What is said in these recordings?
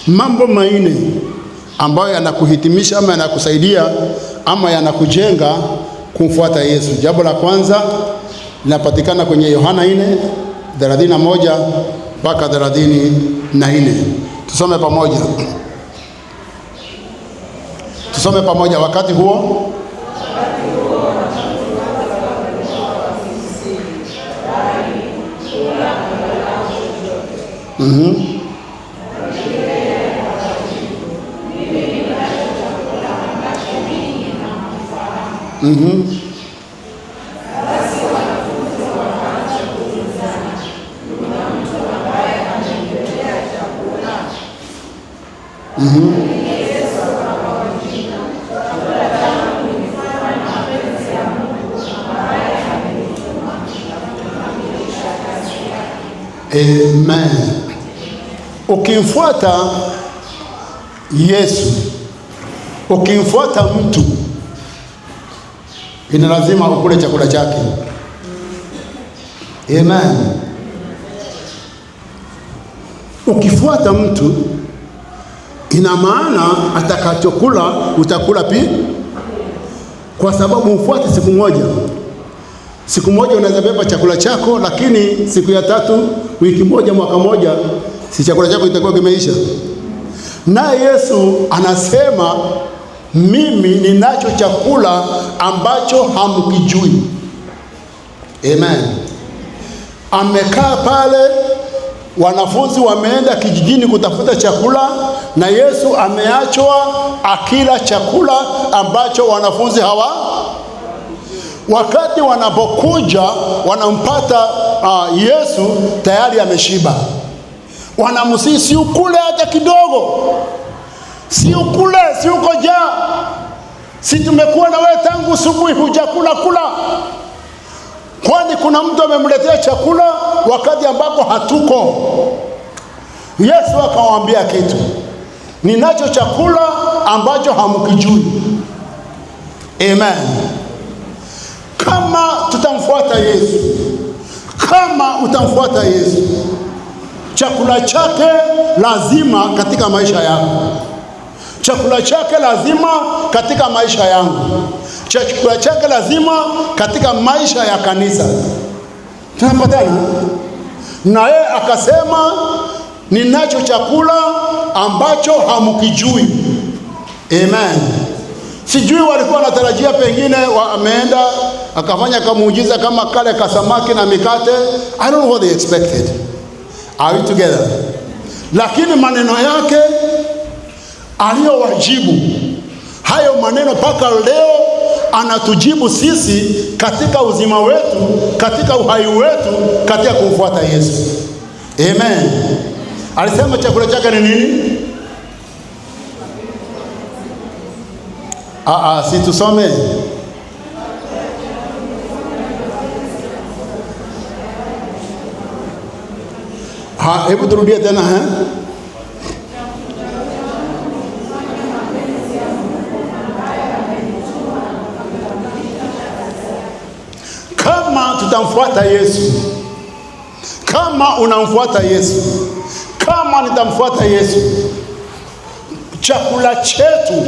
mambo manne ambayo yanakuhitimisha ama yanakusaidia ama yanakujenga kumfuata Yesu. Jambo la kwanza linapatikana kwenye Yohana 4:31 mpaka 34. Tusome pamoja. Tusome pamoja. Wakati huo Amen. Ukimfuata Yesu, ukimfuata mtu, ina lazima ukule chakula chake. Amen. Ukifuata mtu, ina maana atakachokula utakula pia, kwa sababu mfuate siku moja. Siku moja unaweza beba chakula chako, lakini siku ya tatu, wiki moja, mwaka moja, si chakula chako itakuwa kimeisha. Na Yesu anasema, mimi ninacho chakula ambacho hamkijui. Amen. Amekaa pale, wanafunzi wameenda kijijini kutafuta chakula, na Yesu ameachwa akila chakula ambacho wanafunzi wakati wanapokuja wanampata Yesu tayari ameshiba. Wanamsihi, si ukule hata kidogo, si ukule, si uko njaa, si tumekuwa na wewe tangu asubuhi hujakula kula. Kwani kuna mtu amemletea chakula wakati ambako hatuko? Yesu akamwambia kitu, ninacho chakula ambacho hamkijui. Amen. Kama tutamfuata Yesu, kama utamfuata Yesu, chakula chake lazima katika maisha yako. Chakula chake lazima katika maisha yangu. Chakula chake lazima katika maisha ya kanisa. Tunapatana? Na yeye akasema, ninacho chakula ambacho hamkijui. Amen. Sijui walikuwa wanatarajia pengine ameenda akafanya kamuujiza kama kale kasamaki na mikate. I don't know what they expected. Are we together? Lakini maneno yake aliyowajibu, hayo maneno mpaka leo anatujibu sisi katika uzima wetu, katika uhai wetu, katika kumfuata Yesu. Amen. Alisema chakula chake ni nini? Si tusome. Hebu turudie tena. Kama tutamfuata Yesu, kama unamfuata Yesu, kama nitamfuata Yesu, chakula chetu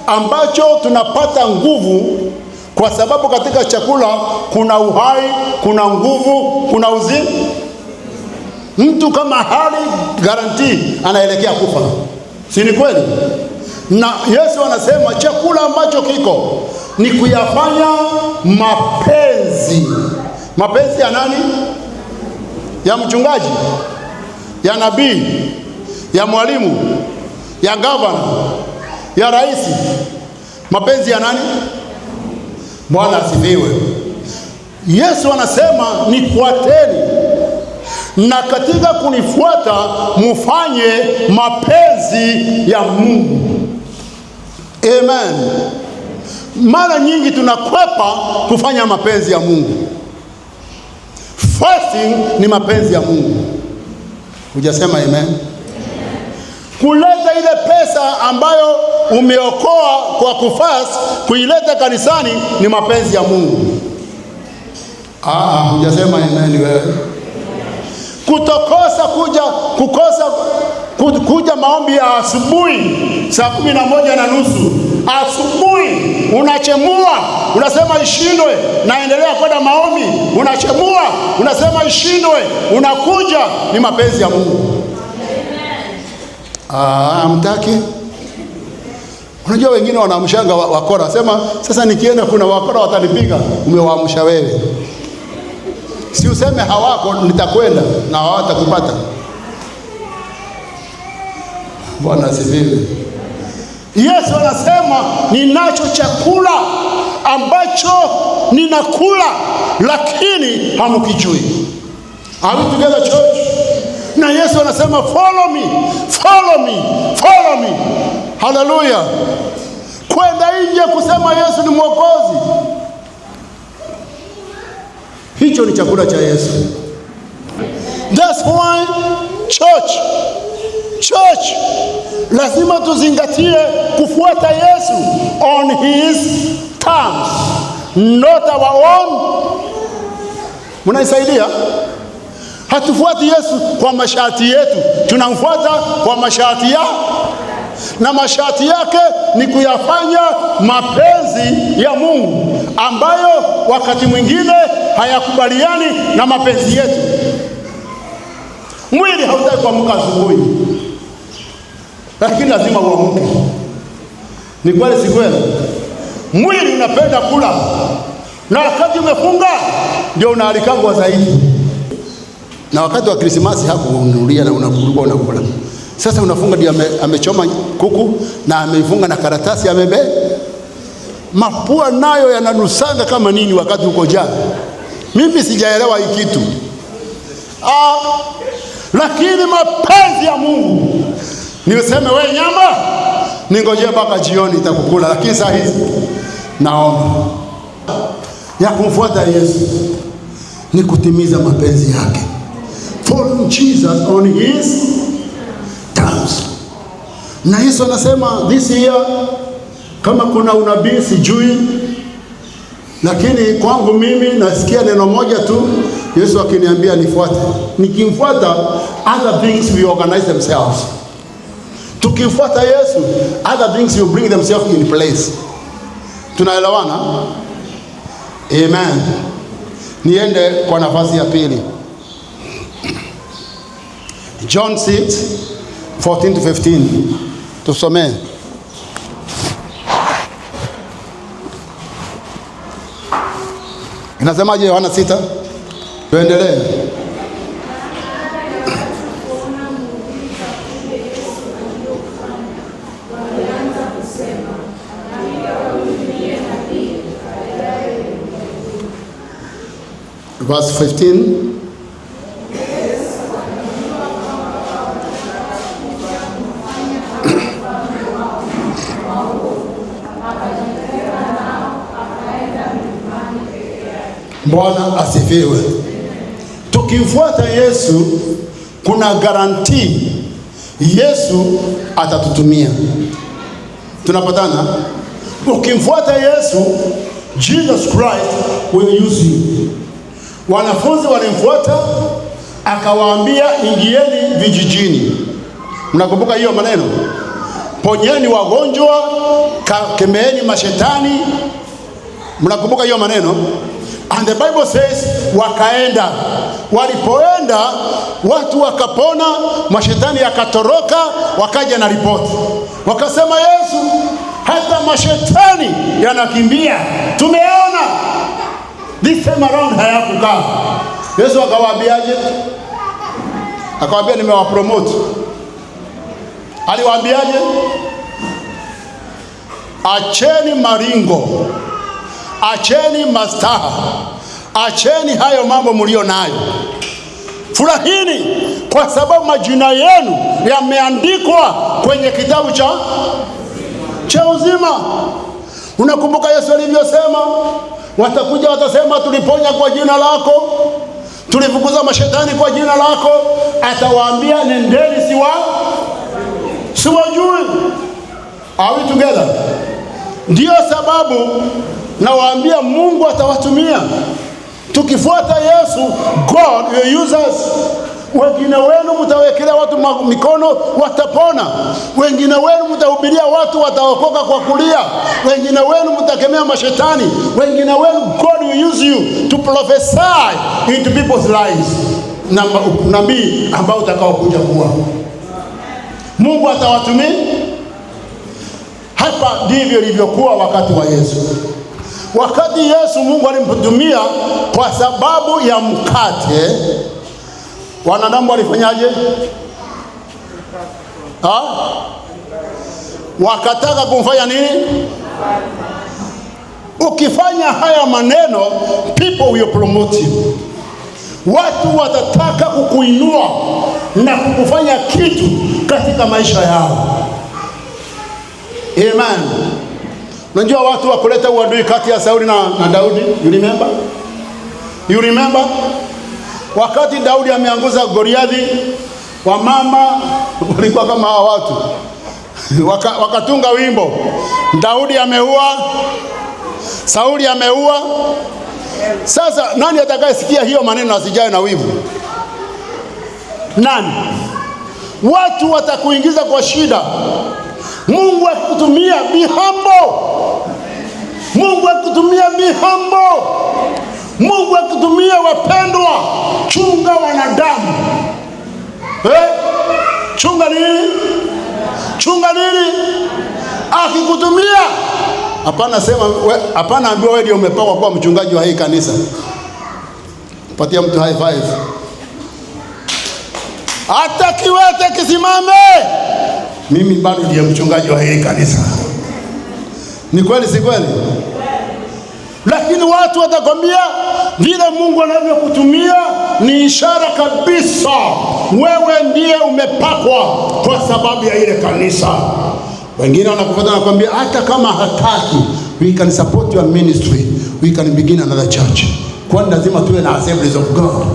ambacho tunapata nguvu, kwa sababu katika chakula kuna uhai, kuna nguvu, kuna uzima. Mtu kama hali guarantee anaelekea kufa, si ni kweli? Na Yesu anasema chakula ambacho kiko ni kuyafanya mapenzi. Mapenzi ya nani? Ya mchungaji, ya nabii, ya mwalimu, ya gavana, ya rais. Mapenzi ya nani? Bwana asifiwe. Yesu anasema nifuateni, na katika kunifuata mufanye mapenzi ya Mungu. Amen. Mara nyingi tunakwepa kufanya mapenzi ya Mungu. Fasting ni mapenzi ya Mungu. Hujasema amen? Kuleta ile pesa ambayo umeokoa kwa kufast, kuileta kanisani ni mapenzi ya Mungu. Hujasema amen wewe. Kukosa kuja maombi ya asubuhi saa 11:30 asubuhi, unachemua unasema ishindwe, naendelea kwenda maombi, unachemua unasema ishindwe, unakuja. Ni mapenzi ya Mungu. Hamtaki? Unajua wengine wanaamshanga wakora, sema sasa nikienda kuna wakora watanipiga. Umewaamsha wewe, si useme hawako nitakwenda na hawatakupata. Bwana asifiwe. Yesu anasema ninacho chakula ambacho ninakula lakini hamkijui. Are we together church? Na Yesu anasema follow me, follow me, follow me. Hallelujah. Kwenda nje kusema Yesu ni Mwokozi, hicho ni chakula cha Yesu. That's why church lazima tuzingatie kufuata Yesu on his terms, not our own. Mnaisaidia? Hatufuati Yesu kwa masharti yetu, tunamfuata kwa masharti ya, na masharti yake ni kuyafanya mapenzi ya Mungu ambayo wakati mwingine hayakubaliani na mapenzi yetu. Mwili hautaki kuamka asubuhi, lakini lazima uamke. Ni kweli si kweli? Mwili unapenda kula, na wakati umefunga ndio unaalikangwa zaidi. Na wakati wa Krismasi hakununulia na unakula. Sasa unafunga ndio amechoma kuku na ameifunga na karatasi amebe. Mapua nayo yananusanga kama nini wakati uko njaa. Mimi sijaelewa hii kitu. Lakini mapenzi ya Mungu niweseme wewe nyama ningojee mpaka jioni itakukula, lakini saa hizi naomba ya kumfuata Yesu ni kutimiza mapenzi yake. Follow Jesus on his terms. Na Yesu anasema this year, kama kuna unabii sijui, lakini kwangu mimi nasikia neno moja tu, Yesu akiniambia nifuate. Nikimfuata, other things will organize themselves. Tukifuata Yesu, other things will bring themselves in place. Tunaelewana? Amen. Niende kwa nafasi ya pili. John 6:14-15. Tusome. Inasemaje Yohana 6? Tuendelee. Verse 15. Bwana asifiwe. Tukimfuata Yesu kuna guarantee Yesu atatutumia. Tunapatana? Ukimfuata Yesu, Jesus Christ will use you. Wanafunzi walimfuata, akawaambia ingieni vijijini. Mnakumbuka hiyo maneno? Ponyeni wagonjwa, kemeeni mashetani. Mnakumbuka hiyo maneno? And the Bible says wakaenda. Walipoenda watu wakapona, mashetani yakatoroka, wakaja na ripoti. Wakasema Yesu, hata mashetani yanakimbia. Tumeona. This time around hayakukaa. Yesu akawaambiaje? Akawaambia nimewapromote. Aliwaambiaje? Acheni maringo, acheni mastaha, acheni hayo mambo mlio nayo. Furahini kwa sababu majina yenu yameandikwa kwenye kitabu cha uzima. Unakumbuka Yesu alivyosema? Watakuja watasema tuliponya kwa jina lako, tulifukuza mashetani kwa jina lako. Atawaambia nendeni siwajui. Are we together? Ndio sababu nawaambia Mungu atawatumia. Tukifuata Yesu, God will use us. Wengine wenu mtawekelea watu mikono watapona. Wengine wenu mtahubiria watu wataokoka kwa kulia. Wengine wenu mtakemea mashetani. Wengine wenu God will use you to prophesy into people's lives. Nabii ambao utakaokuja kuwa. Mungu atawatumia. Hapa ndivyo ilivyokuwa wakati wa Yesu. Wakati Yesu Mungu alimtumia kwa sababu ya mkate, wanadamu walifanyaje? Wakataka kumfanya nini? Ukifanya haya maneno, people will promote you. Watu watataka kukuinua na kukufanya kitu katika maisha yao. Amen. Unajua watu wakuleta uadui kati ya Sauli na Daudi. You remember? Wakati Daudi ameanguza Goliathi, wamama walikuwa kama hawa watu. Wakatunga wimbo. Daudi ameua, Sauli ameua. Sasa nani atakayesikia hiyo maneno asijae na wivu? Nani? Watu watakuingiza kwa shida. Mungu akutumia, be humble. Mungu akutumia, be humble. Mungu akutumia, wapendwa, chunga wanadamu. Chunga nini? Chunga nini? Akikutumia, hapana ambiwa wewe ndio umepakwa kuwa mchungaji wa hii kanisa. Patia mtu high five. Hata kiwete kisimame, mimi bado ndiye mchungaji wa hii kanisa. Ni kweli si kweli? Lakini watu watakwambia vile Mungu anavyokutumia ni ishara kabisa wewe ndiye umepakwa kwa sababu ya ile kanisa. Wengine wanakufuata na kuambia hata kama hataki, we can support your ministry, we can begin another church. Kwani lazima tuwe na Assemblies of God?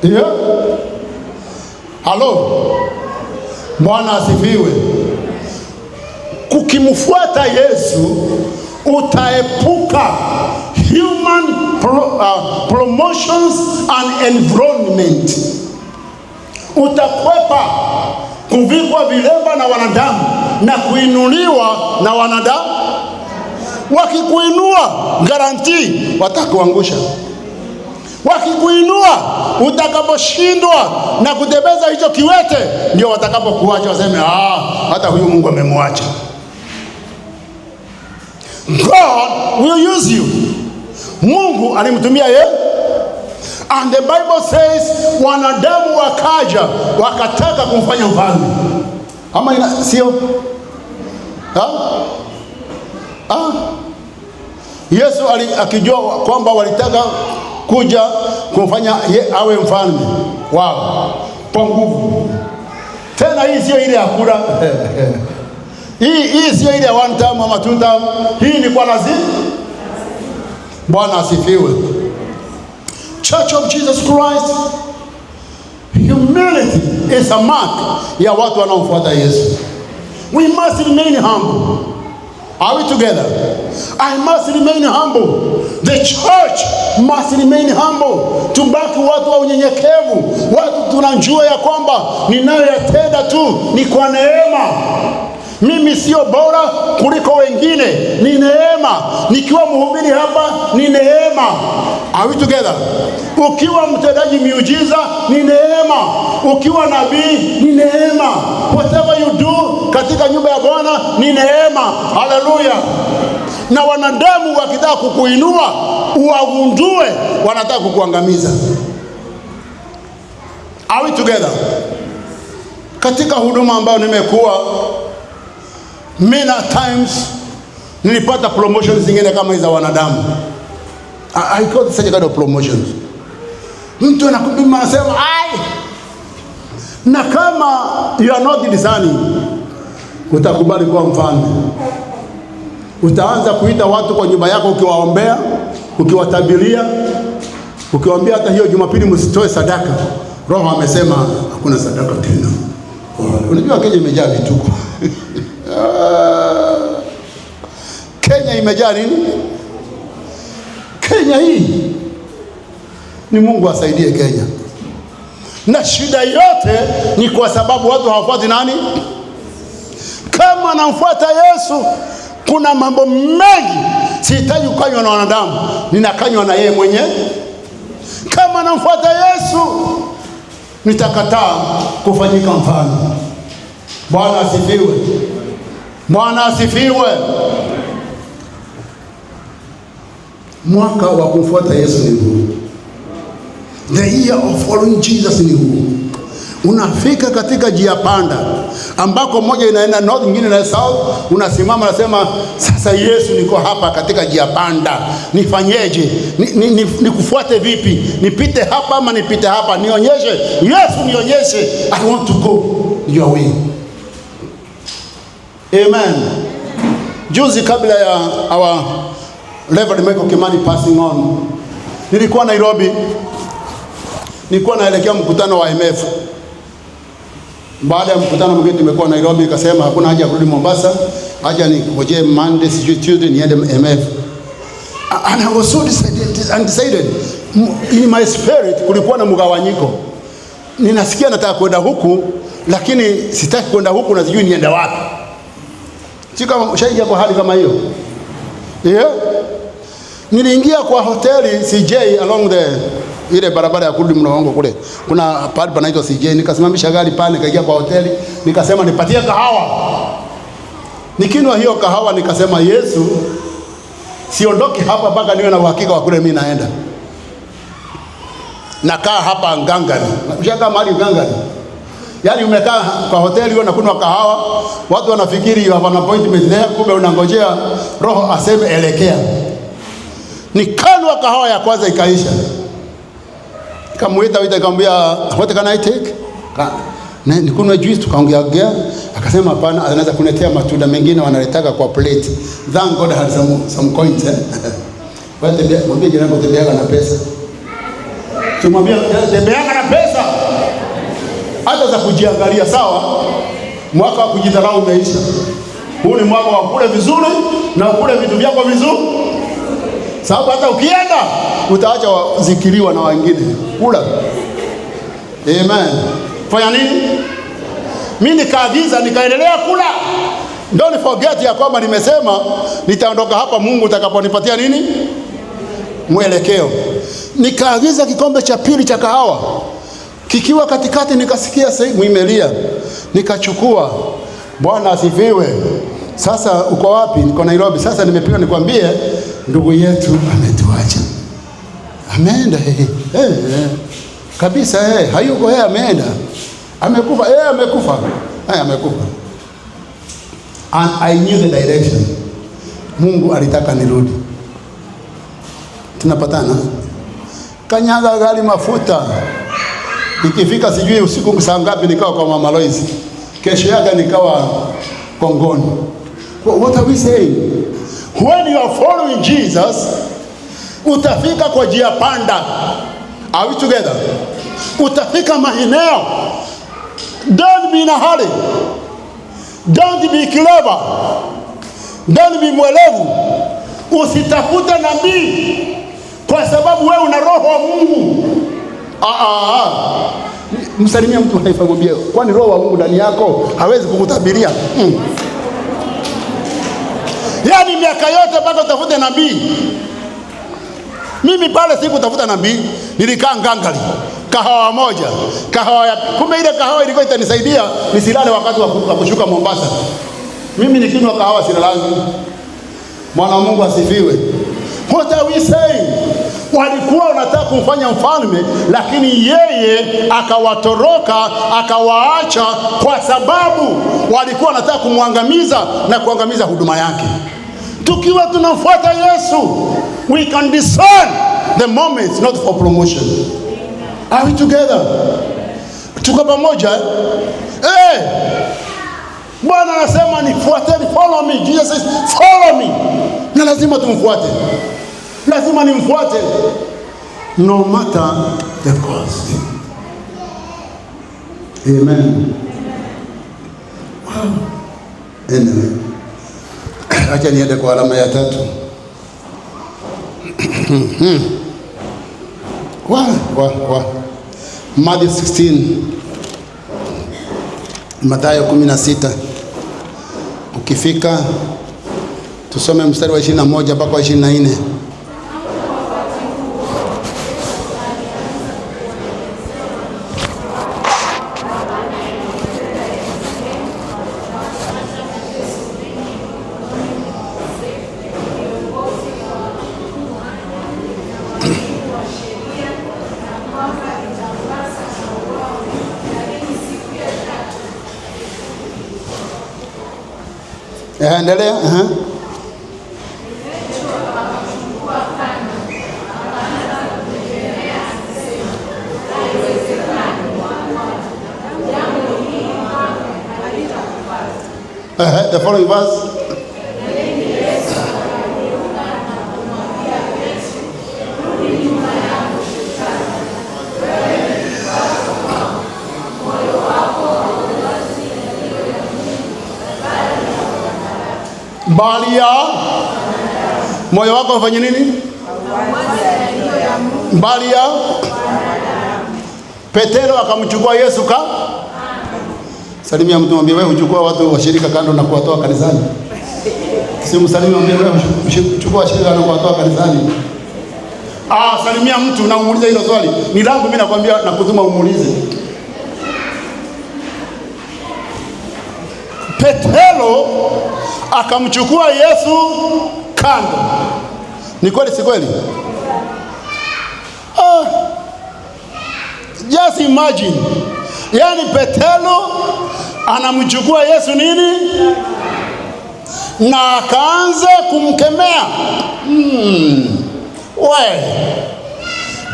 Yeah? Hello? Bwana asifiwe. Kukimfuata Yesu utaepuka human promotions and environment. Utakwepa kuvikwa vilemba na wanadamu na kuinuliwa na wanadamu. Wakikuinua, garanti watakuangusha. Wakikuinua, utakaposhindwa na kutebeza hicho kiwete, ndio watakapokuacha waseme hata huyu Mungu amemwacha. God will use you. Mungu alimtumia yeye. And the Bible says wanadamu wakaja wakataka kumfanya mfalme. Ama sio? Yesu akijua kwamba walitaka kuja kumfanya awe mfalme wao kwa nguvu. Tena hii sio ile ya kula. Hii sio ile ya one time ama two time. Hii ni kwa lazima. Bwana asifiwe. Church of Jesus Christ, humility is a mark ya watu wanaomfuata Yesu. We must remain humble. Are we together? I must remain humble. The church must remain humble. Tubaki watu wa unyenyekevu. Watu tunajua ya kwamba ninayoyatenda tu ni kwa neema. Mimi sio bora kuliko wengine, ni neema. Nikiwa mhubiri hapa ni neema. Are we together? Ukiwa mtendaji miujiza ni neema. Ukiwa nabii ni neema. Whatever you do katika nyumba ya Bwana ni neema. Haleluya. Na wanadamu wakitaka kukuinua, uwagundue wanataka kukuangamiza. Are we together? Katika huduma ambayo nimekuwa, many times nilipata promotions zingine kama hizo wanadamu. I call it such a kind of promotions. Mtu anakupima anasema na kama you are not discerning, utakubali kuwa mfalme. Utaanza kuita watu kwa nyumba yako ukiwaombea, ukiwatabiria, ukiwaambia hata hiyo Jumapili msitoe sadaka. Roho amesema hakuna sadaka tena. Unajua Kenya imejaa vituko. Kenya imejaa nini? Kenya hii ni Mungu asaidie Kenya. Na shida yote ni kwa sababu watu hawafuati nani? Kama namfuata Yesu, kuna mambo mengi sihitaji kukanywa na wanadamu, ninakanywa na yeye mwenyewe. Kama namfuata Yesu, nitakataa kufanyika mfano. Bwana asifiwe. Bwana asifiwe. Mwaka wa kumfuata Yesu ni huu. The year of following Jesus ni huu. Unafika katika njia panda ambako moja inaenda north, nyingine inaenda south. Unasimama nasema, sasa Yesu, niko hapa katika njia panda, nifanyeje? Nikufuate vipi? Nipite hapa ama nipite hapa? Nionyeshe Yesu, nionyeshe. I want to go your way. Amen. Juzi kabla ya our Reverend Michael Kimani passing on, nilikuwa Nairobi, nilikuwa naelekea mkutano wa IMF. Baada ya mkutano mwingine nimekuwa Nairobi, nikasema hakuna haja ya kurudi Mombasa, haja ningojee Monday, Tuesday niende IMF. And I was so decided. In my spirit kulikuwa na mgawanyiko. Ninasikia nataka kwenda huku, lakini sitaki kwenda huku na sijui niende wapi. Sika ushaingia kwa hali kama hiyo? Yeah. Niliingia kwa hoteli CJ along ile barabara ya kurudi Mlolongo kule. Kuna pale panaitwa CJ, nikasimamisha gari pale, nikaingia kwa hoteli, nikasema nipatie kahawa. Nikinywa hiyo kahawa nikasema, Yesu, siondoki hapa mpaka niwe na uhakika wa kule mimi naenda. Nakaa hapa Ngangari. Ushakaa mahali Ngangari? Yaani umekaa kwa hoteli unakunywa kahawa, watu wanafikiri you have an appointment there, kumbe unangojea Roho aseme elekea. Nikanywa kahawa ya kwanza ikaisha. Nikamwita nikamwambia, what can I take? Nikunywa juice, tukaongea. Akasema hapana, anaweza kunetea matunda mengine wanaletaka kwa plate. Thank God I had some coins. Mwambie jirani yako tembeaga na pesa. Tumwambia tembeaga na pesa. Hata za kujiangalia, sawa? Mwaka wa kujidharau umeisha. Huu ni mwaka wa kule vizuri na kule vitu vyako vizuri. Sababu hata ukienda utaacha zikiliwa na wengine. Kula. Amen. Fanya nini? Mimi nikaagiza, nikaendelea kula. Don't forget ya kwamba nimesema nitaondoka hapa Mungu utakaponipatia nini? Mwelekeo. Nikaagiza kikombe cha pili cha kahawa. Kikiwa katikati nikasikia muimelia. Nikachukua. Bwana asifiwe. Sasa uko wapi? Niko Nairobi. Sasa nimepiga nikwambie, ndugu yetu ametuacha. Ameenda kabisa hayuko ameenda. Amekufa amekufa. Amekufa. And I knew the direction. Mungu alitaka nirudi. Tunapatana. Kanyaga gari mafuta. Ikifika sijui usiku saa ngapi nikawa kwa Mama Lois. Kesho yake nikawa Kongoni. What are we saying? When you are following Jesus, utafika kwa njia panda. Are we together? Utafika maeneo. Don't be in a hurry. Don't be clever. Don't be mwelevu. Usitafute nabii kwa sababu wewe una roho wa Mungu. Msalimia mtu haifa mwambie, kwani roho wa Mungu ndani yako hawezi kukutabiria? Yaani miaka yote mpaka utafute nabii. Mimi pale sikutafuta nabii, nilikaa Ngangari. Kahawa moja, kahawa ya kumbe ile kahawa ilikuwa itanisaidia nisilale wakati wa kushuka Mombasa. Mimi nikinywa kahawa silalangi. Bwana Mungu asifiwe. What are we saying? Walikuwa wanataka kumfanya mfalme, lakini yeye akawatoroka, akawaacha kwa sababu walikuwa wanataka kumwangamiza na kuangamiza huduma yake. Tukiwa tunafuata Yesu, we can discern the moments not for promotion. Are we together? Tuko pamoja? Bwana anasema nifuateni, follow me. Jesus says follow me. Na lazima tumfuate. Lazima nimfuate no matter the cost. Amen. Wow. Anyway, acha niende kwa alama ya 3. Matthew 16. Mathayo 16. Ukifika tusome mstari wa 21 mpaka 24. Endelea. The following verse. Bali ya moyo wako ufanye nini? Bali ya Petero akamchukua Yesu salimia mtu, mwambie wewe uchukua watu washirika kando na kuwatoa kanisani. Si msalimia, mwambie wewe uchukua washirika na kuwatoa kanisani. Salimia mtu na umuulize hilo swali. Ni langu mimi nakwambia na kutuma umuulize. Petero akamchukua Yesu kando. Ni kweli si kweli? Just imagine. Yani Petero anamchukua Yesu nini? Na akaanza kumkemea.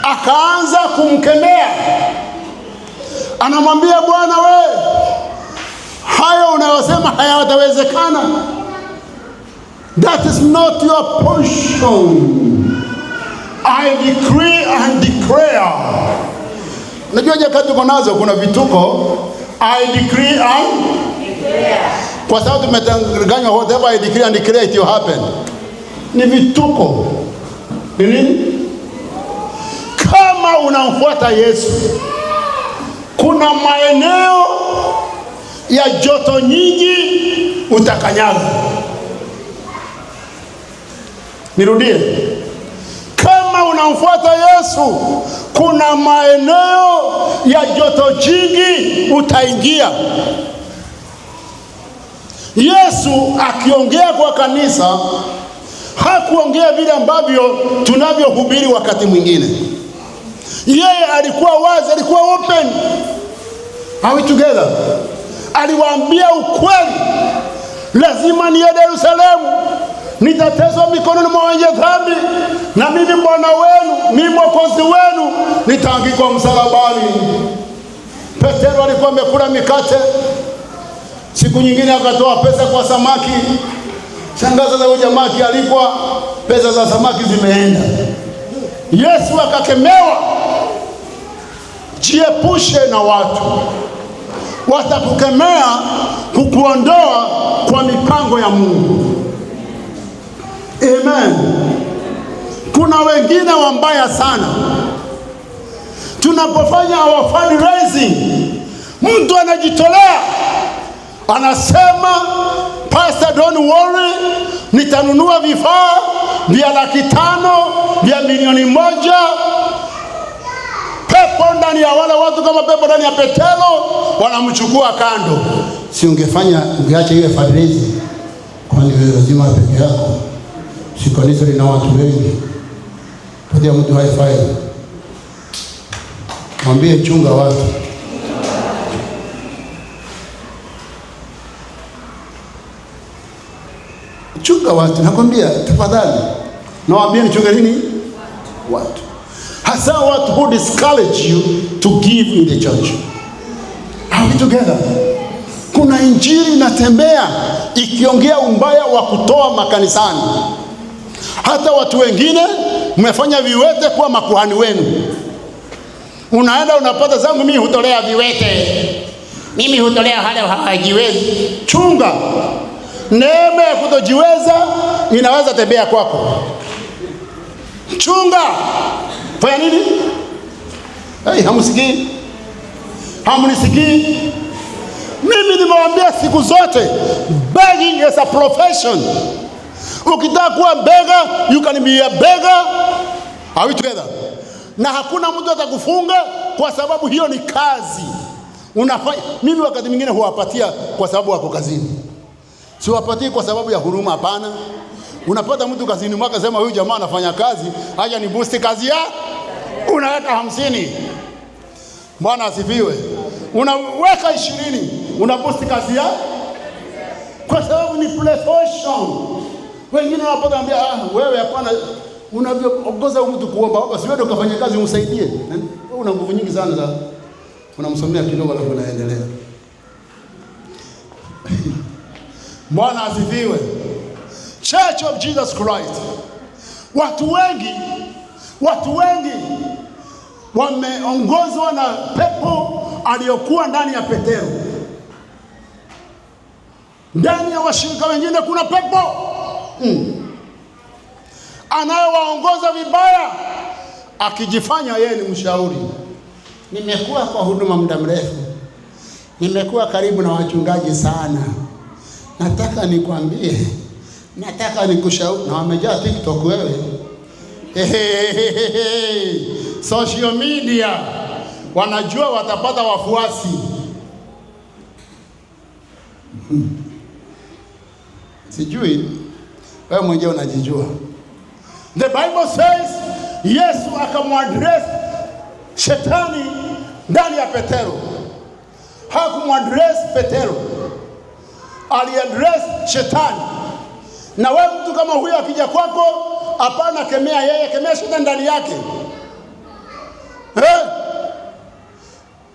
Akaanza kumkemea. Anamwambia, Bwana we, hayo unayosema hayatawezekana. That is not your portion. I decree and declare. Unajua jakati uko nazo kuna vituko. I decree and declare. Kwa sababu tumetanganywa whatever I decree and declare it will happen. Ni vituko. Ni nini? Kama unamfuata Yesu, kuna maeneo ya joto nyingi utakanyaga. Nirudie. Kama unamfuata Yesu, kuna maeneo ya joto jingi utaingia. Yesu akiongea kwa kanisa, hakuongea vile ambavyo tunavyohubiri wakati mwingine. Yeye alikuwa wazi, alikuwa open. Are we together? Aliwaambia ukweli. Lazima niende Yerusalemu, nitateswa mikononi mwa wenye dhambi, na mimi Bwana wenu, mimi Mwokozi wenu, nitaangikwa msalabani. Petero alikuwa amekula mikate. Siku nyingine akatoa pesa kwa samaki. Shangaza za jamaa alipwa, pesa za samaki zimeenda. Yesu akakemewa. Jiepushe na watu. Watakukemea kukuondoa kwa mipango ya Mungu. Amen. Kuna wengine wambaya sana. Tunapofanya our fundraising, mtu anajitolea. Anasema, Pastor, don't worry, nitanunua vifaa vya 500,000, vya 1,000,000. Pepo ndani ya wale watu kama pepo ndani ya Petero, wanamchukua kando. Si ungefanya, ungeacha ile fundraising? Kwani wewe lazima peke yako? Si kanisa lina watu wengi. Patia mtu high five. Mwambie chunga watu. Chunga watu, nakwambia tafadhali. Nawaambia nichunge nini? Watu. Hasa watu who discourage you to give in the church. Are we together? Kuna injili inatembea ikiongea umbaya wa kutoa makanisani. Hata watu wengine mmefanya viwete kuwa makuhani wenu. Unaenda unapata zangu, mimi hutolea viwete, mimi hutolea wale hawajiwezi. Chunga. Neema ya kutojiweza inaweza tembea kwako. Chunga. Fanya nini? Hamusikii? Hamnisikii? Mimi nimewaambia siku zote, begging is a profession. Ukitaka kuwa beggar, you can be a beggar. Are we together? Na hakuna mtu atakufunga kwa sababu hiyo ni kazi unafanya. Mimi wakati mwingine huwapatia kwa sababu wako kazini. Siwapatii kwa sababu ya huruma, hapana. Unapata mtu kazini mwaka sema huyu jamaa anafanya kazi, haja ni boost kazi ya, unaweka 50. Bwana asifiwe. Unaweka 20, una boost kazi ya, kwa sababu ni profession. Wengine wanapata ambia wewe hapana, unavyoongoza mtu kuomba baba, si wewe ukafanya kazi umsaidie. Wewe una nguvu nyingi sana za unamsomea kidogo alafu unaendelea. Bwana asifiwe. Church of Jesus Christ. Watu wengi wameongozwa na pepo aliyokuwa ndani ya Petero. Ndani ya washirika wengine kuna pepo anayewaongoza vibaya, akijifanya yeye ni mshauri. Nimekuwa kwa huduma muda mrefu, nimekuwa karibu na wachungaji sana, nataka nikwambie, nataka nikushauri. Na wamejaa TikTok wewe. Social media wanajua watapata wafuasi. Sijui wewe mwenyewe unajijua. The Bible says Yesu akamwadress shetani ndani ya Petero. Hakumwadress Petero, aliadress shetani. Na wewe mtu kama huyo akija kwako, hapana kemea yeye, kemea shetani ndani yake.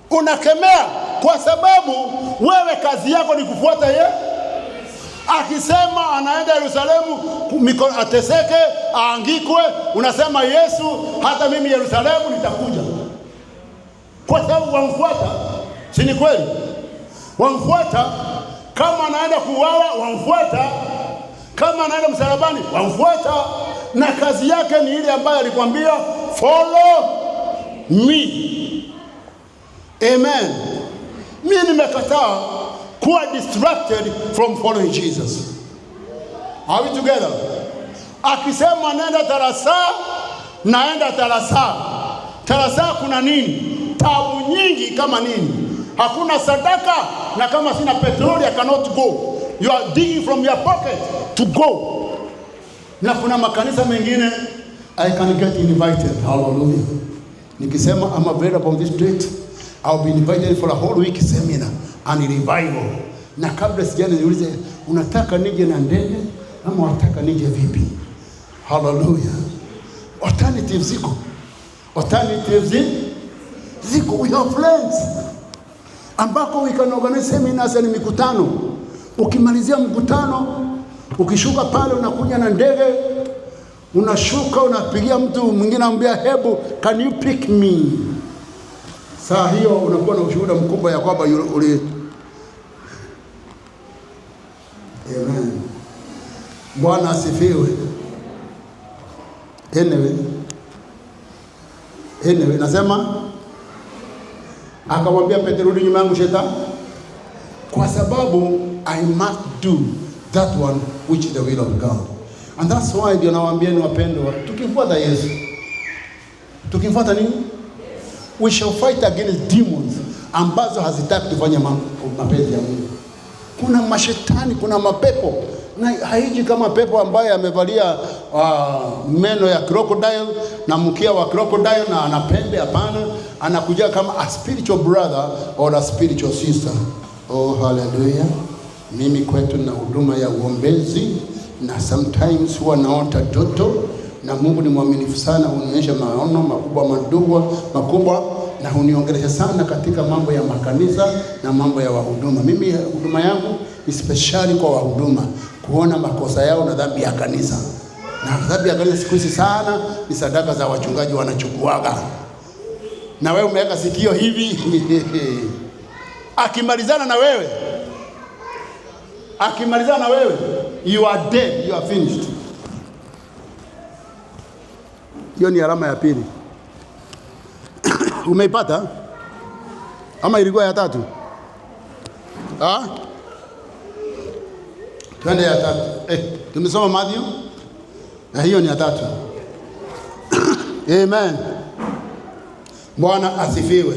Unakemea kwa sababu wewe kazi yako ni kufuata yeye. Akisema anaenda Yerusalemu ateseke, aangikwe, unasema Yesu, hata mimi Yerusalemu nitakuja. Kwa sababu wamfuata, si ni kweli? Wamfuata. Kama anaenda kuuawa, wamfuata. Kama anaenda msalabani, wamfuata. Na kazi yake ni ile ambayo alikwambia, follow me. Amen. Mimi nimekataa kuwa distracted from following Jesus. Are we together? Akisema nenda Tarasa, naenda Tarasa. Tarasa kuna nini? Tabu nyingi kama nini? Hakuna sadaka, na kama sina petroli I cannot go. You are digging from your pocket to go. Na kuna makanisa mengine I can get invited. Hallelujah. Nikisema I'm available on this date, I'll be invited for a whole week seminar and revival. Na kabla sijana niulize, unataka nije na ndege ama unataka nije vipi? Hallelujah. Alternatives ziko. Alternatives ziko. We have plans ambako we can organize seminars and mikutano. Ukimalizia mkutano, ukishuka pale unakuja na ndege, unashuka unapigia mtu mwingine anambia hebu can you pick me? Saa hiyo unakuwa na ushuhuda mkubwa ya kwamba uli. Amen. Bwana asifiwe. Anyway, nasema akamwambia Petro, rudi nyuma yangu shetani, kwa sababu I must do that one which is the will of God. And that's why ndio nawaambieni wapendwa, tukifuata Yesu, tukifuata nini? We shall fight against demons ambazo hazitaki tufanye mapenzi ya Mungu. Kuna mashetani, kuna mapepo, na haiji kama pepo ambaye amevalia meno ya crocodile na mkia wa crocodile na anapembe. Hapana, anakuja kama a spiritual brother or a spiritual sister. Oh hallelujah. Mimi kwetu na huduma ya uombezi, na sometimes huwa naota toto, na Mungu ni mwaminifu sana, unionyesha maono makubwa na huniongelesha sana katika mambo ya makanisa na mambo ya wahuduma. Mimi huduma yangu especially kwa wahuduma, kuona makosa yao na dhambi ya kanisa. Na dhambi ya kanisa siku hizi sana ni sadaka za wachungaji wanachukuaga. Na wewe umeweka sikio hivi akimalizana na wewe, you are dead, you are finished. Hiyo ni alama ya pili. Umeipata? Ama ilikuwa ya 3? Twende ya 3. Tumesoma Matthew. Na hiyo ni ya 3. Amen. Bwana asifiwe.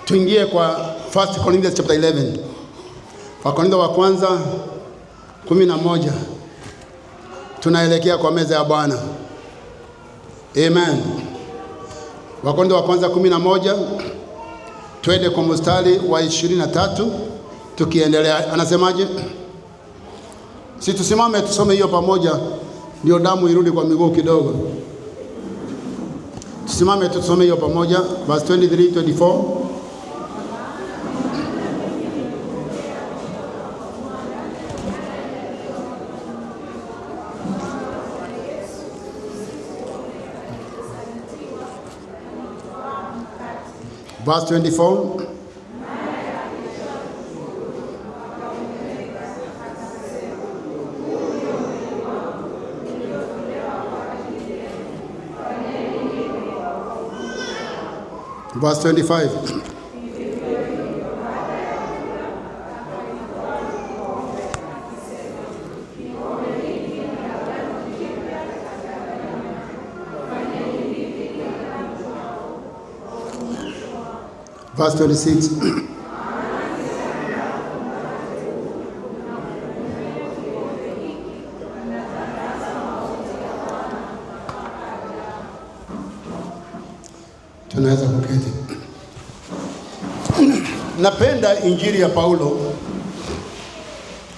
Tuingie kwa 1 Corinthians chapter 11. Wakorintho wa kwanza 11. Tunaelekea kwa meza ya Bwana. Amen. Wakorintho wa kwanza 11. Twende kwa mstari wa 23 tukiendelea. Anasemaje? Si tusimame tusome hiyo pamoja ndio damu irudi kwa miguu kidogo. Tusimame tusome hiyo pamoja, verse 23 24. Verse 24. Verse 25. Verse 26. Tunaweza kuketi. Napenda injili ya Paulo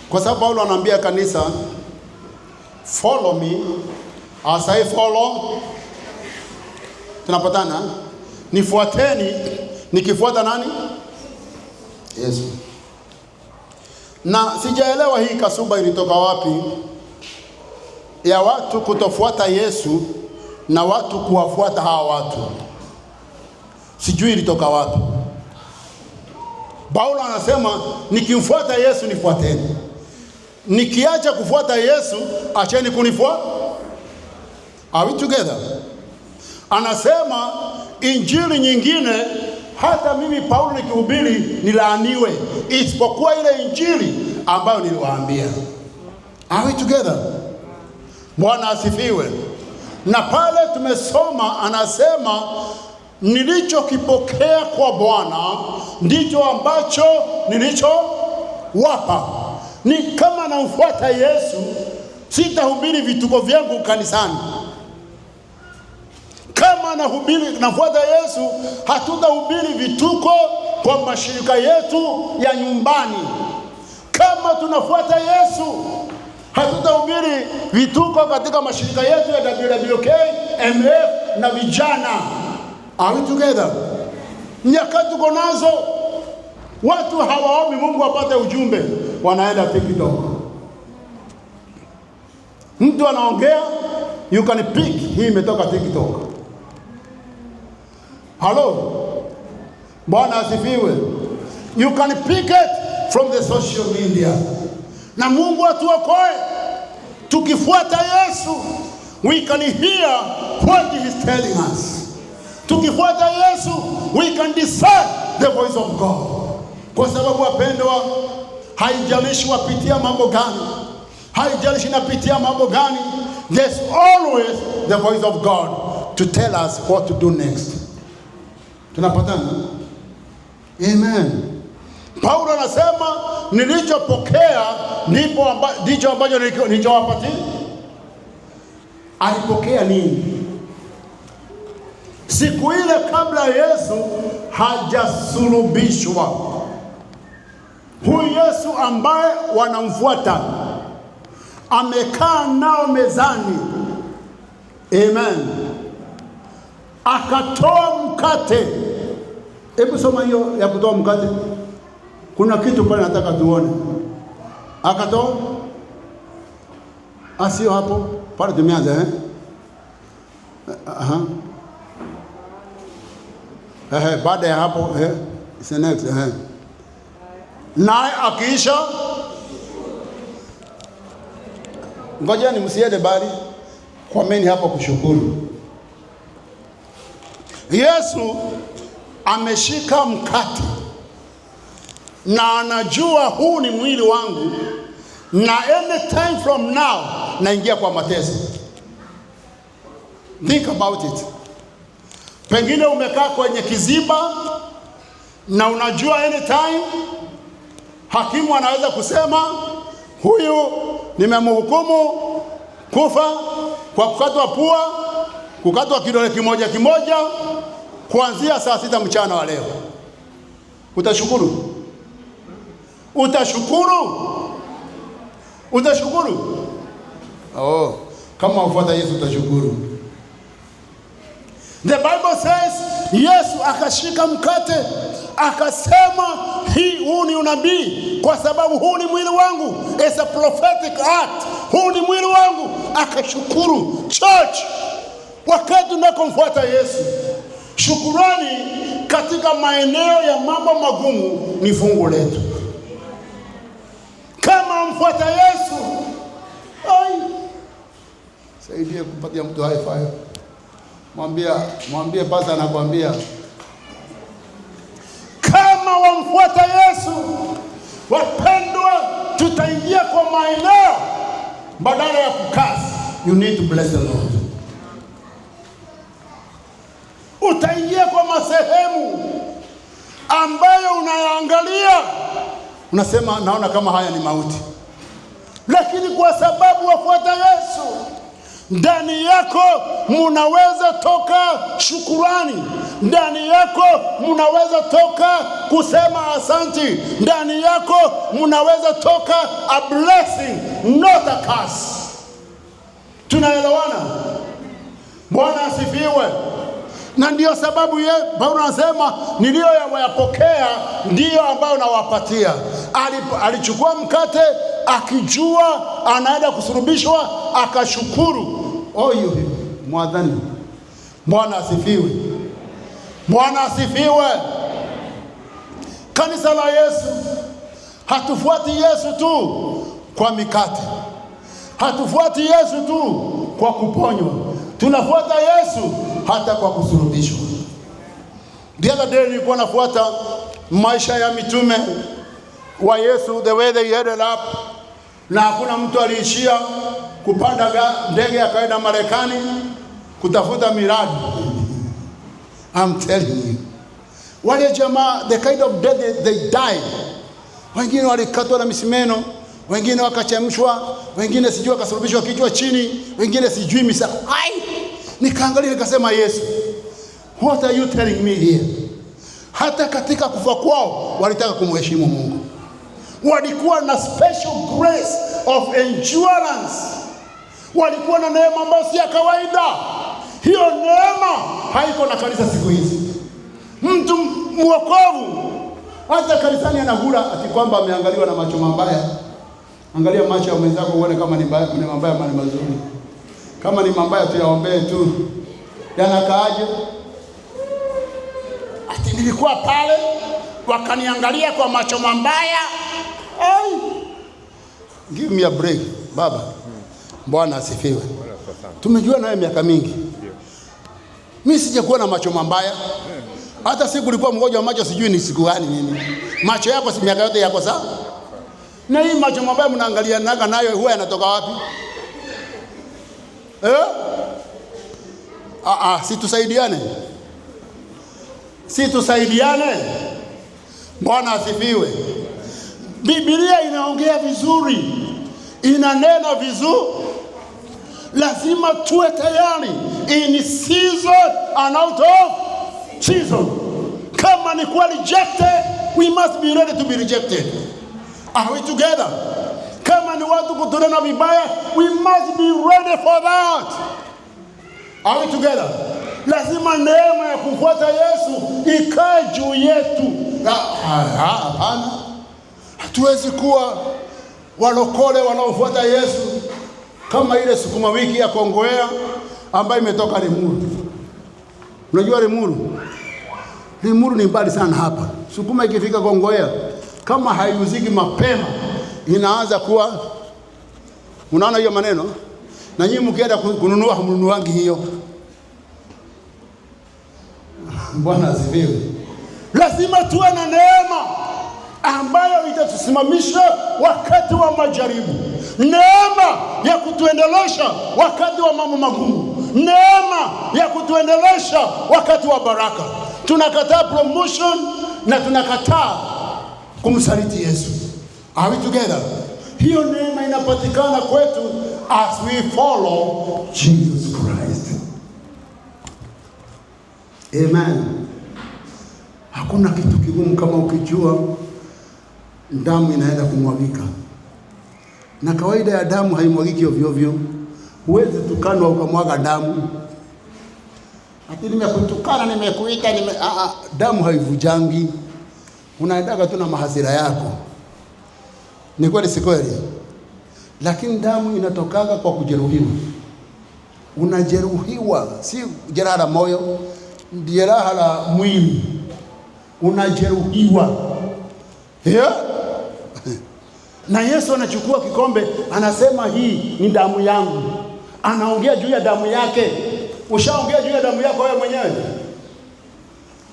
kwa sababu Paulo anaambia kanisa, follow me as I follow. Tunapatana, nifuateni nikifuata nani? Yesu. Na sijaelewa hii kasuba ilitoka wapi ya watu kutofuata Yesu na watu kuwafuata hawa watu. Sijui ilitoka wapi. Paulo anasema nikimfuata Yesu nifuateni. Nikiacha kufuata Yesu acheni kunifuata. Are we together? Anasema injili nyingine hata mimi Paulo nikihubiri nilaaniwe isipokuwa ile injili ambayo niliwaambia. Are we together? Bwana asifiwe. Na pale tumesoma anasema nilichokipokea kwa Bwana ndicho ambacho nilichowapa. Ni kama namfuata Yesu, sitahubiri vituko vyangu kanisani. Kama nafuata Yesu, hatutahubiri vituko kwa mashirika yetu ya nyumbani. Kama tunafuata Yesu, hatutahubiri vituko katika mashirika yetu ya WWK, MF na vijana. Are we together? Nyakati tuko nazo, watu hawaombi Mungu apate ujumbe, wanaenda TikTok. Mtu anaongea, you can pick, hii imetoka TikTok. Hello? Bwana asifiwe. You can pick it from the social media. Na Mungu atuokoe. Tukifuata Yesu, we can hear what he is telling us. Tukifuata Yesu, we can discern the voice of God. Kwa sababu wapendwa, haijalishi wapitia mambo gani, haijalishi napitia mambo gani, there's always the voice of God to tell us what to do next. Tunapatana? Amen. Paulo anasema nilichopokea ndicho ambacho nilichowapatia. Alipokea nini? Siku ile kabla Yesu hajasulubishwa, huyu Yesu ambaye wanamfuata amekaa nao mezani. Amen. Akatoa mkate. Hebu soma hiyo ya kutoa mkate. Kuna kitu pale nataka tuone. Akatoa. Asio hapo. Pale tumeanza baada ya hapo it's the next naye akiisha, ngoja ni msiende bali kwa mimi hapo kushukuru. Yesu ameshika mkate na anajua huu ni mwili wangu, na anytime from now naingia kwa mateso. Think about it. Pengine umekaa kwenye kiziba na unajua anytime hakimu anaweza kusema huyu nimemhukumu kufa kwa kukatwa pua, kukatwa kidole kimoja kimoja kuanzia saa 6 mchana wa leo. Utashukuru? Utashukuru? Utashukuru? Kama ufuata Yesu utashukuru. The Bible says Yesu akashika mkate akasema huu ni unabii kwa sababu huu ni mwili wangu. It's a prophetic act. Huu ni mwili wangu. Akashukuru. Church, wakati tunakomfuata Yesu, shukurani katika maeneo ya mambo magumu ni fungu letu. Kama mfuata Yesu, saidie kupatia mtu high five. Mwambie pasa anakuambia kama wamfuata Yesu, wapendwa, tutaingia kwa maeneo badala ya kukasi. You need to bless the Lord. Utaingia kwa masehemu ambayo unayaangalia unasema naona kama haya ni mauti, lakini kwa sababu wafuata Yesu, ndani yako munaweza toka shukurani, ndani yako munaweza toka kusema asanti, ndani yako munaweza toka a blessing, not a curse. Tunaelewana? Bwana asifiwe. Na ndio sababu Paulo anasema niliyoyapokea ndio ambayo nawapatia. Alichukua mkate akijua anaenda kusulubishwa, akashukuru. Mwadhani. Bwana asifiwe. Bwana asifiwe. Kanisa la Yesu, hatufuati Yesu tu kwa mikate, hatufuati Yesu tu kwa kuponywa, tunafuata Yesu hata kwa kusulubishwa. The other day nilikuwa nafuata maisha ya mitume wa Yesu, the way they headed up, na hakuna mtu aliishia kupanda ndege akaenda Marekani kutafuta miradi. I'm telling you, wale jamaa, the kind of death they died. Wengine walikatwa na misimeno, wengine wakachemshwa, wengine sijui wakasulubishwa kichwa chini, wengine sijui misa. Nikaangalia nikasema, Yesu, what are you telling me here? Hata katika kufa kwao walitaka kumheshimu Mungu. Walikuwa na special grace of endurance. Walikuwa na neema ambayo si ya kawaida. Hiyo neema haiko na kanisa siku hizi. Mtu mwokovu hata kanisani anahula ati kwamba ameangaliwa na macho mabaya. Angalia macho ya mwenzako uone kama ni mabaya ama ni mazuri. Kama ni mabaya tu yaombee tu. Yanakaaje? Ati nilikuwa pale wakaniangalia kwa macho mabaya. Give me a break, baba. Bwana asifiwe. Tumejua naye miaka mingi. Mimi sijakuwa na macho mabaya. Hata siku ulikuwa mgonjwa macho sijui ni siku gani mimi. Macho yako si miaka yote yako sawa? Na hii macho mabaya mnaangalia nayo huwa yanatoka wapi? Si tusaidiane. Si tusaidiane. Bwana asifiwe. Biblia inaongea vizuri, inanena vizuri. Lazima tuwe tayari in season and out of season. Kama ni kuwa rejected, we must be ready to be rejected. Are we together? Kama ni watu kutunena vibaya, we must be ready for that. Are we together? Lazima neema ya kufuata Yesu ikae juu yetu. Hapana. Hatuwezi kuwa walokole wanaofuata Yesu kama ile sukuma wiki ya Kongowea ambayo imetoka Limuru. Unajua Limuru? Limuru ni mbali sana hapa. Sukuma ikifika Kongowea kama haiuziki mapema inaanza kuwa, unaona hiyo maneno? Na nyinyi mkienda kununua hamnunuangi hiyo. Bwana asifiwe. Lazima tuwe na neema ambayo itatusimamisha wakati wa majaribu, neema ya kutuendelesha wakati wa mambo magumu, neema ya kutuendelesha wakati wa baraka. Tunakataa promotion na tunakataa kumsaliti Yesu. Are we together? Hiyo neema inapatikana kwetu as we follow Jesus Christ. Amen. Hakuna kitu kigumu kama ukijua damu inaenda kumwagika. Na kawaida ya damu haimwagiki ovyo ovyo. Huwezi tukanwa ukamwaga damu. Ati nimekutukana, nimekuita, damu haivujangi. Unaendaga tu na mahasira yako. Ni kweli si kweli? Lakini damu inatokaga kwa kujeruhiwa. Unajeruhiwa, si jeraha la moyo, jeraha la mwili. Unajeruhiwa. Yeah? Na Yesu anachukua kikombe, anasema hii ni damu yangu. Anaongea juu ya damu yake. Ushaongea juu ya damu yako wewe mwenyewe?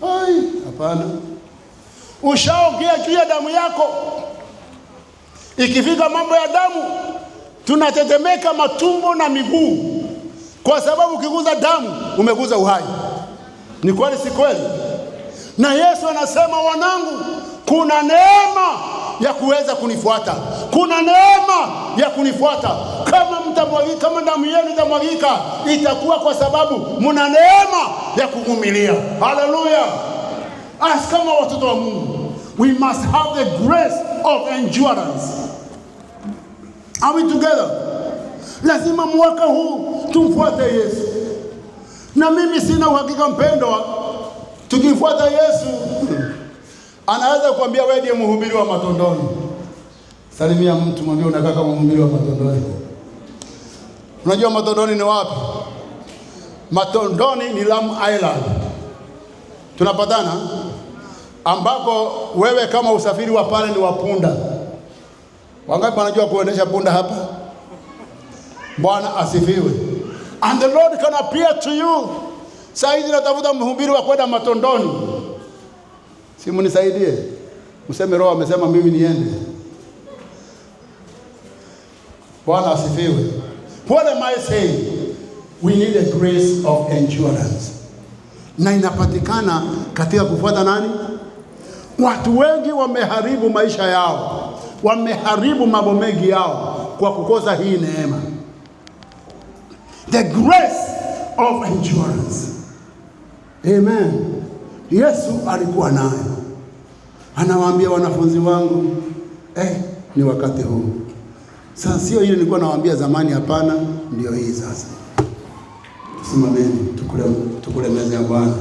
Ai, hapana. Ushaongea juu ya damu yako? Ikifika mambo ya damu, tunatetemeka matumbo na miguu, kwa sababu ukiguza damu umeguza uhai. Ni kweli si kweli? Na Yesu anasema, wanangu, kuna neema ya kuweza kunifuata. Kuna neema ya kunifuata. Kama mtamwagika, kama damu yenu itamwagika, itakuwa kwa sababu mna neema ya kuvumilia. Hallelujah. As kama watoto wa Mungu, we must have the grace of endurance. Are we together? Lazima mwaka huu tumfuate Yesu. Na mimi sina uhakika mpendwa, tukimfuata Yesu anaweza kuambia wewe ndiye mhubiri wa Matondoni. Salimia mtu, mwambie unakaa kama mhubiri wa Matondoni. Unajua Matondoni ni wapi? Matondoni ni Lamu Island. Tunapatana ambako wewe kama usafiri wa pale ni wa punda. Wangapi wanajua kuendesha punda hapa? Bwana asifiwe. And the Lord can appear to you. Sasa hivi natafuta mhubiri wa kwenda Matondoni. Simu nisaidie. Useme Roho amesema mimi niende. Bwana asifiwe. What am I saying? We need a grace of endurance. Na inapatikana katika kufuata nani? Watu wengi wameharibu maisha yao, wameharibu mambo mengi yao kwa kukosa hii neema. The grace of endurance. Amen. Yesu alikuwa nayo. Anawaambia wanafunzi wangu, ni wakati huu. Sasa sio ile nilikuwa nawaambia zamani, hapana, ndio hii sasa. Simameni tukule meza ya Bwana.